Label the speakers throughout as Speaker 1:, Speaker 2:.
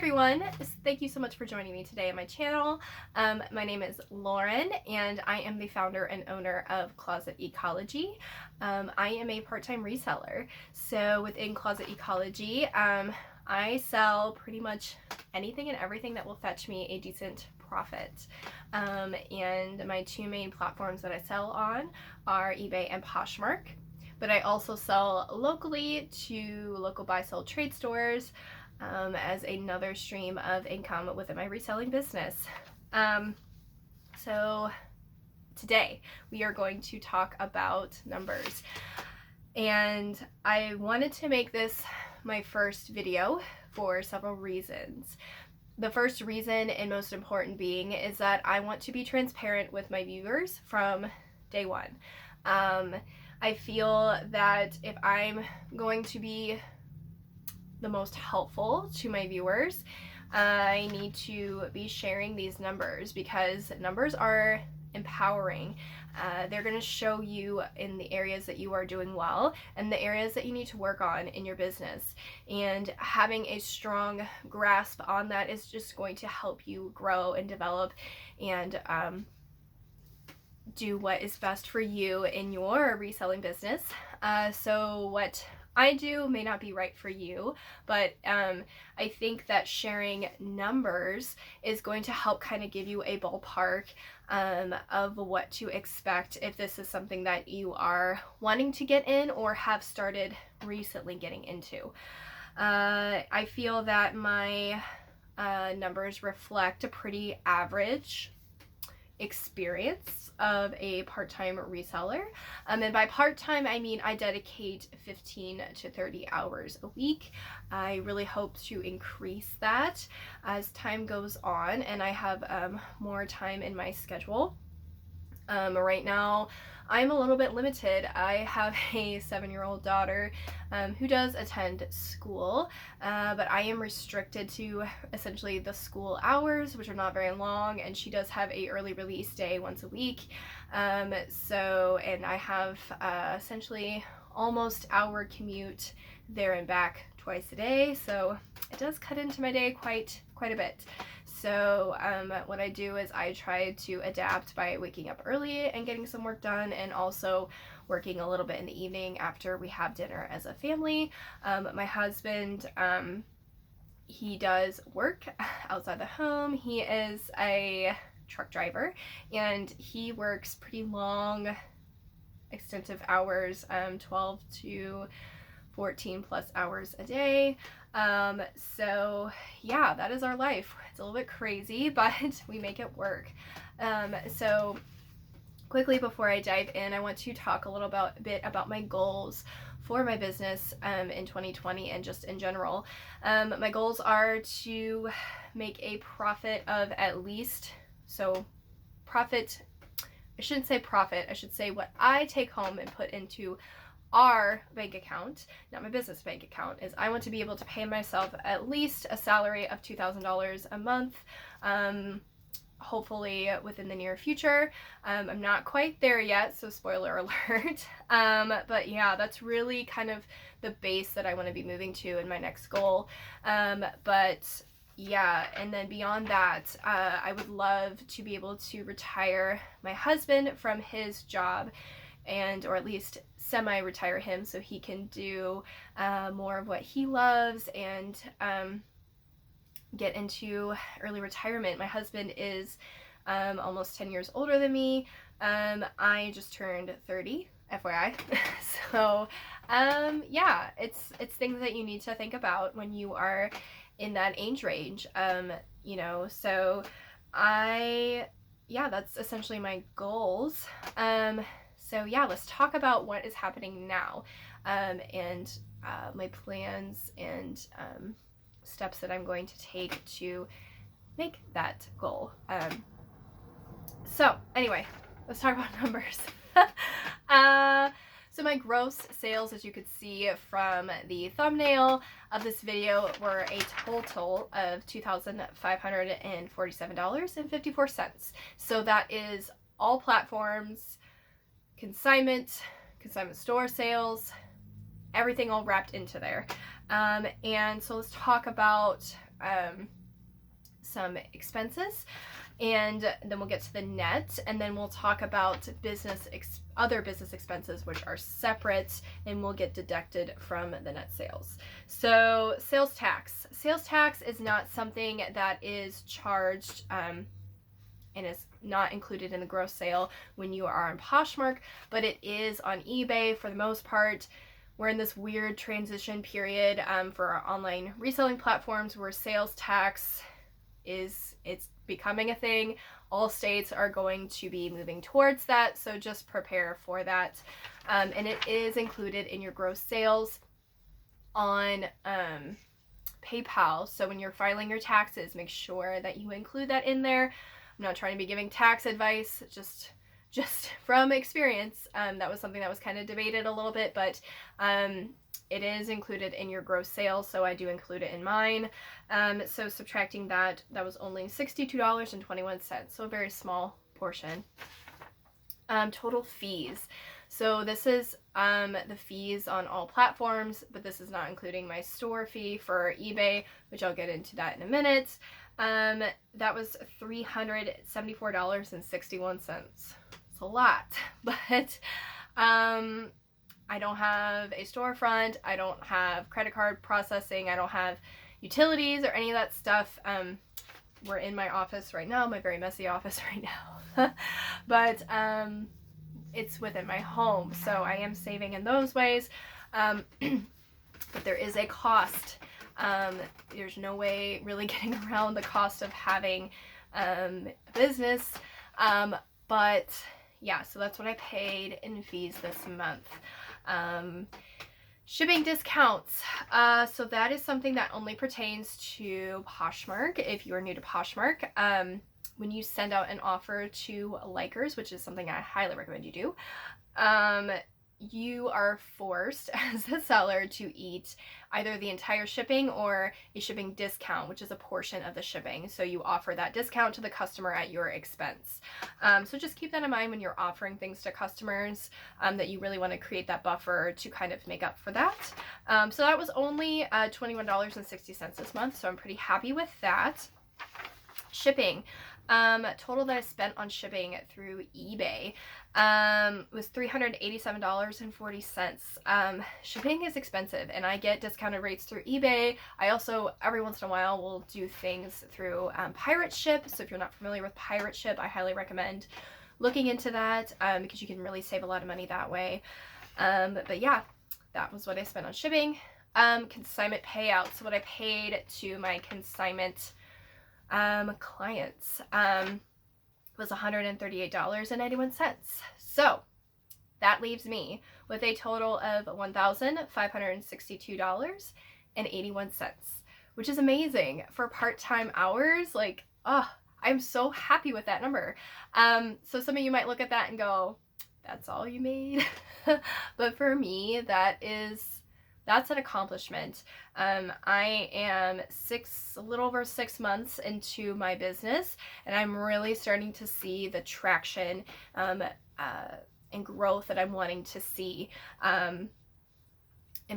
Speaker 1: everyone, thank you so much for joining me today on my channel. My name is Lauren and I am the founder and owner of Closet Ecology. I am a part-time reseller. So within Closet Ecology, I sell pretty much anything and everything that will fetch me a decent profit. And my two main platforms that I sell on are eBay and Poshmark. But I also sell locally to local buy-sell trade stores as another stream of income within my reselling business. So today we are going to talk about numbers. And I wanted to make this my first video for several reasons. The first reason and most important being is that I want to be transparent with my viewers from day one. I feel that if I'm going to be the most helpful to my viewers, I need to be sharing these numbers because numbers are empowering. They're going to show you in the areas that you are doing well and the areas that you need to work on in your business. And having a strong grasp on that is just going to help you grow and develop and do what is best for you in your reselling business. So what I do may not be right for you, but I think that sharing numbers is going to help kind of give you a ballpark of what to expect if this is something that you are wanting to get in or have started recently getting into. I feel that my numbers reflect a pretty average experience of a part-time reseller. And by part-time, I mean I dedicate 15 to 30 hours a week. I really hope to increase that as time goes on and I have more time in my schedule. Right now, I'm a little bit limited. I have a 7-year-old daughter who does attend school, but I am restricted to essentially the school hours, which are not very long, and she does have a early release day once a week. And I have essentially almost hour commute there and back twice a day, so it does cut into my day quite a bit. So what I do is I try to adapt by waking up early and getting some work done, and also working a little bit in the evening after we have dinner as a family. My husband, he does work outside the home. He is a truck driver and he works pretty long, extensive hours, 12 to 14 plus hours a day. So yeah, that is our life. It's a little bit crazy, but we make it work. So quickly before I dive in, I want to talk a little bit about my goals for my business in 2020 and just in general. My goals are to make a profit of at least, I shouldn't say profit, I should say what I take home and put into our bank account, not my business bank account, is I want to be able to pay myself at least a salary of $2,000 a month, hopefully within the near future. I'm not quite there yet, so spoiler alert. But yeah, that's really kind of the base that I want to be moving to in my next goal. But yeah, and then beyond that, I would love to be able to retire my husband from his job, or at least semi-retire him so he can do more of what he loves and get into early retirement. My husband is almost 10 years older than me. I just turned 30, FYI. So yeah, it's things that you need to think about when you are in that age range. So that's essentially my goals. So yeah, let's talk about what is happening now, and my plans and steps that I'm going to take to make that goal. So anyway, let's talk about numbers. So my gross sales, as you could see from the thumbnail of this video, were a total of $2,547.54. So that is all platforms, consignment store sales, everything all wrapped into there. And so let's talk about some expenses, and then we'll get to the net, and then we'll talk about other business expenses, which are separate and will get deducted from the net sales. So sales tax. Sales tax is not something that is charged and is not included in the gross sale when you are on Poshmark, but it is on eBay for the most part. We're in this weird transition period for our online reselling platforms where sales tax it's becoming a thing. All states are going to be moving towards that, so just prepare for that. And it is included in your gross sales on PayPal. So when you're filing your taxes, make sure that you include that in there. I'm not trying to be giving tax advice, just from experience. That was something that was kind of debated a little bit, but it is included in your gross sales, so I do include it in mine. So subtracting that was only $62.21, so a very small portion. Total fees. So this is the fees on all platforms, but this is not including my store fee for eBay, which I'll get into that in a minute. That was $374.61. It's a lot, but I don't have a storefront, I don't have credit card processing, I don't have utilities or any of that stuff. We're in my office right now, my very messy office right now, but it's within my home, so I am saving in those ways, but there is a cost. There's no way really getting around the cost of having a business, but yeah, so that's what I paid in fees this month. Shipping discounts. So that is something that only pertains to Poshmark. If you are new to Poshmark, when you send out an offer to likers, which is something I highly recommend you do, you are forced as a seller to eat either the entire shipping or a shipping discount, which is a portion of the shipping. So you offer that discount to the customer at your expense. So just keep that in mind when you're offering things to customers, that you really want to create that buffer to kind of make up for that. So that was only $21.60 this month, so I'm pretty happy with that. Shipping. Total that I spent on shipping through eBay was $387.40. Shipping is expensive, and I get discounted rates through eBay. I also, every once in a while, will do things through Pirate Ship. So if you're not familiar with Pirate Ship, I highly recommend looking into that, because you can really save a lot of money that way. But yeah, that was what I spent on shipping. Consignment payout. So what I paid to my consignment clients was $138.91. So that leaves me with a total of $1,562.81, which is amazing for part-time hours. Like, oh, I'm so happy with that number. So some of you might look at that and go, that's all you made? But for me, that's an accomplishment. I am a little over 6 months into my business, and I'm really starting to see the traction and growth that I'm wanting to see in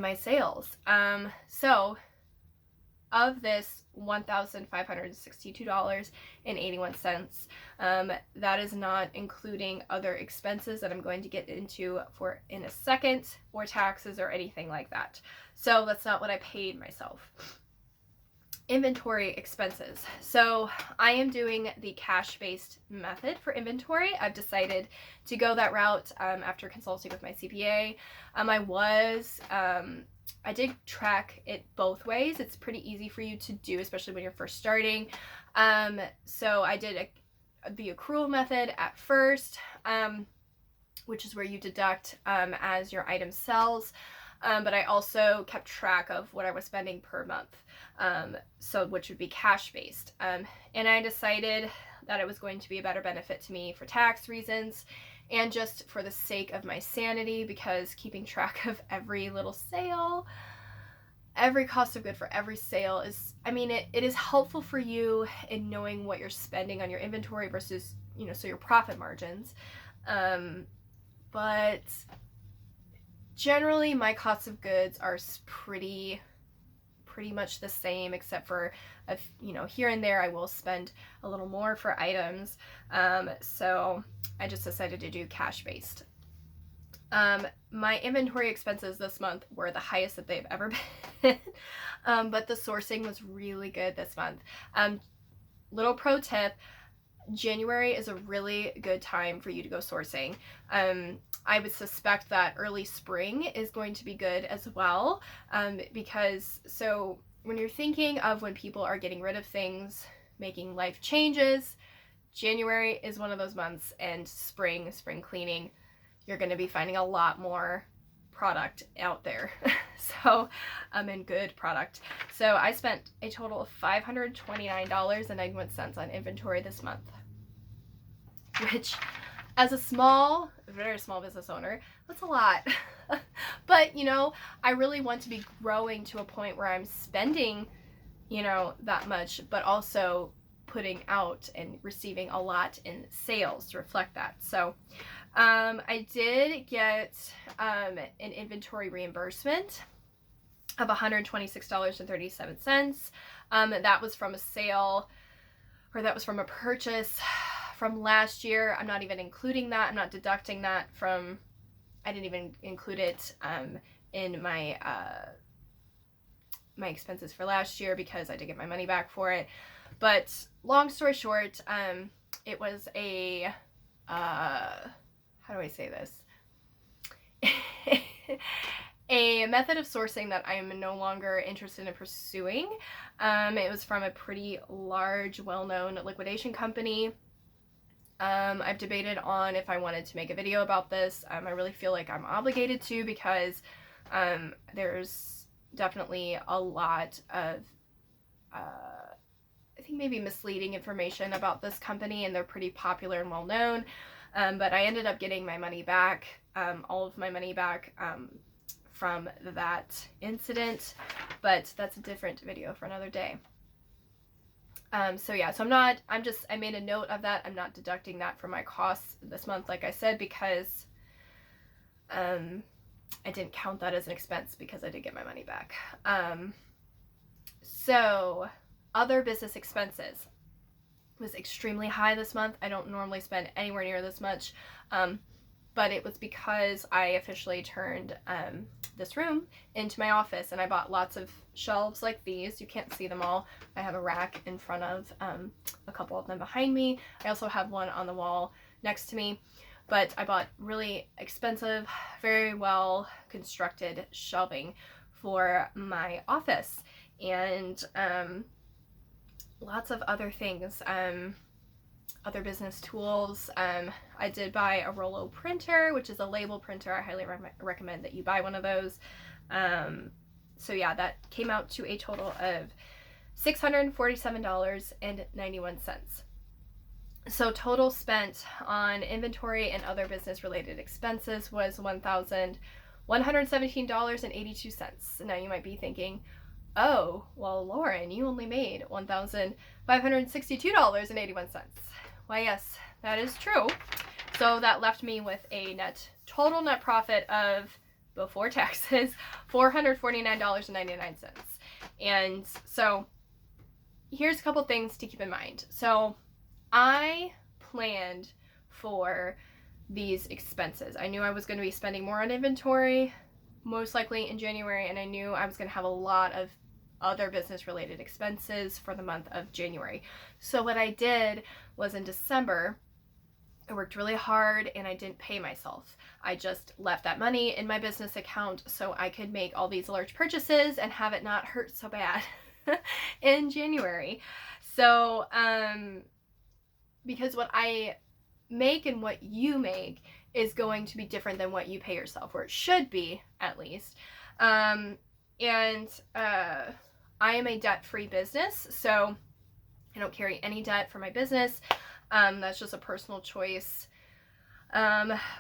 Speaker 1: my sales. So of this $1,562.81, that is not including other expenses that I'm going to get into in a second, or taxes or anything like that. So that's not what I paid myself. Inventory expenses. So I am doing the cash-based method for inventory. I've decided to go that route after consulting with my CPA. I did track it both ways. It's pretty easy for you to do, especially when you're first starting. So I did the accrual method at first, which is where you deduct as your item sells. But I also kept track of what I was spending per month, which would be cash-based. And I decided that it was going to be a better benefit to me for tax reasons and just for the sake of my sanity, because keeping track of every little sale, every cost of good for every sale is, it is helpful for you in knowing what you're spending on your inventory versus, so your profit margins. But generally my costs of goods are pretty pretty much the same, except for, here and there I will spend a little more for items. So I just decided to do cash based. My inventory expenses this month were the highest that they've ever been, but the sourcing was really good this month. Little pro tip, January is a really good time for you to go sourcing. I would suspect that early spring is going to be good as well, because so when you're thinking of when people are getting rid of things, making life changes, January is one of those months, and spring cleaning, you're going to be finding a lot more product out there. So, and good product. So I spent a total of $529.91 on inventory this month, which as a very small business owner, that's a lot. But, I really want to be growing to a point where I'm spending, that much, but also putting out and receiving a lot in sales to reflect that. So, I did get an inventory reimbursement of $126.37. That was from a sale, or that was from a purchase from last year. I'm not even including that. I'm not deducting that from, I didn't even include it in my my expenses for last year because I did get my money back for it. But long story short, it was a, how do I say this? A method of sourcing that I am no longer interested in pursuing. It was from a pretty large, well-known liquidation company. I've debated on if I wanted to make a video about this. I really feel like I'm obligated to, because there's definitely a lot of, I think maybe misleading information about this company, and they're pretty popular and well-known. But I ended up getting my money back, all of my money back from that incident, but that's a different video for another day. So yeah, so I made a note of that. I'm not deducting that from my costs this month, like I said, because I didn't count that as an expense because I did get my money back. So other business expenses was extremely high this month. I don't normally spend anywhere near this much, but it was because I officially turned this room into my office, and I bought lots of shelves like these. You can't see them all. I have a rack in front of a couple of them behind me. I also have one on the wall next to me, but I bought really expensive, very well constructed shelving for my office, and lots of other things, other business tools. I did buy a Rollo printer, which is a label printer. I highly recommend that you buy one of those. So yeah, that came out to a total of $647.91. So total spent on inventory and other business related expenses was $1,117.82. Now you might be thinking, oh, well, Lauren, you only made $1,562.81. Why, yes, that is true. So that left me with a total net profit of, before taxes, $449.99. And so here's a couple things to keep in mind. So I planned for these expenses. I knew I was going to be spending more on inventory, most likely in January, and I knew I was going to have a lot of other business related expenses for the month of January. So what I did was, in December, I worked really hard and I didn't pay myself. I just left that money in my business account so I could make all these large purchases and have it not hurt so bad in January. So, because what I make and what you make is going to be different than what you pay yourself, or it should be, at least. I am a debt-free business, so I don't carry any debt for my business. That's just a personal choice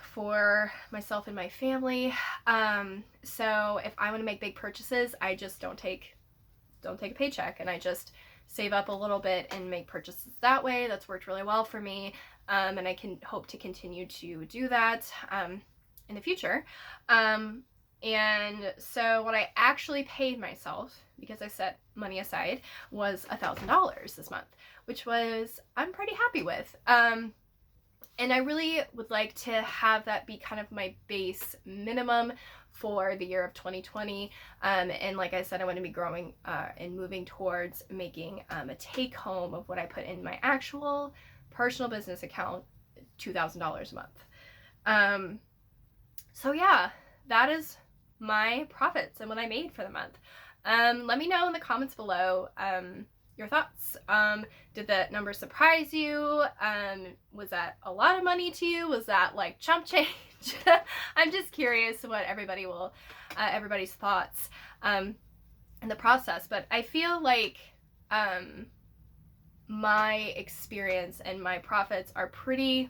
Speaker 1: for myself and my family. So if I want to make big purchases, I just don't take a paycheck, and I just save up a little bit and make purchases that way. That's worked really well for me, and I can hope to continue to do that in the future. And so what I actually paid myself, because I set money aside, was $1,000 this month, which I'm pretty happy with. And I really would like to have that be kind of my base minimum for the year of 2020. And like I said, I want to be growing and moving towards making a take home of what I put in my actual personal business account, $2,000 a month. So yeah, that is my profits and what I made for the month. Let me know in the comments below your thoughts. Did the number surprise you? Was that a lot of money to you? Was that like chump change? I'm just curious what everybody's thoughts in the process. But I feel like my experience and my profits are pretty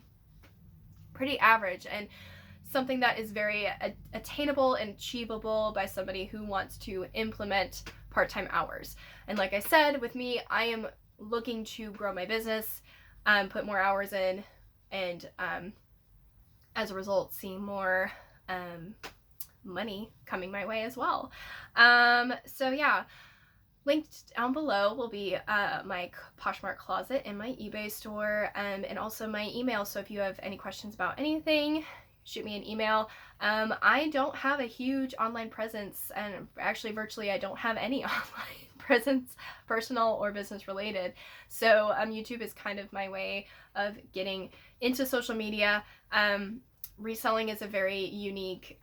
Speaker 1: average, and something that is very attainable and achievable by somebody who wants to implement part-time hours. And like I said, with me, I am looking to grow my business, put more hours in, and as a result, see more money coming my way as well. So yeah, linked down below will be my Poshmark closet and my eBay store, and also my email. So if you have any questions about anything, shoot me an email. I don't have a huge online presence, and actually virtually I don't have any online presence, personal or business related. So YouTube is kind of my way of getting into social media. Reselling is a very unique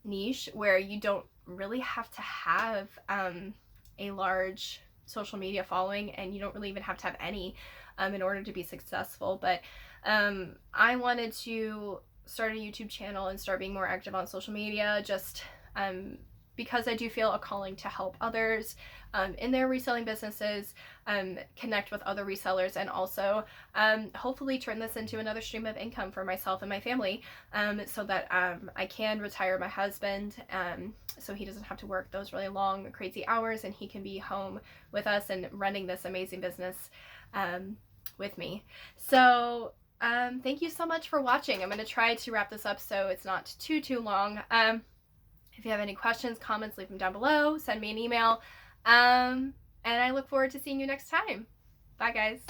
Speaker 1: niche where you don't really have to have a large social media following, and you don't really even have to have any in order to be successful. But I wanted to start a YouTube channel and start being more active on social media, just because I do feel a calling to help others in their reselling businesses, connect with other resellers, and also hopefully turn this into another stream of income for myself and my family, so that I can retire my husband, so he doesn't have to work those really long, crazy hours, and he can be home with us and running this amazing business with me. So thank you so much for watching. I'm going to try to wrap this up so it's not too long. If you have any questions, comments, leave them down below. Send me an email. And I look forward to seeing you next time. Bye, guys.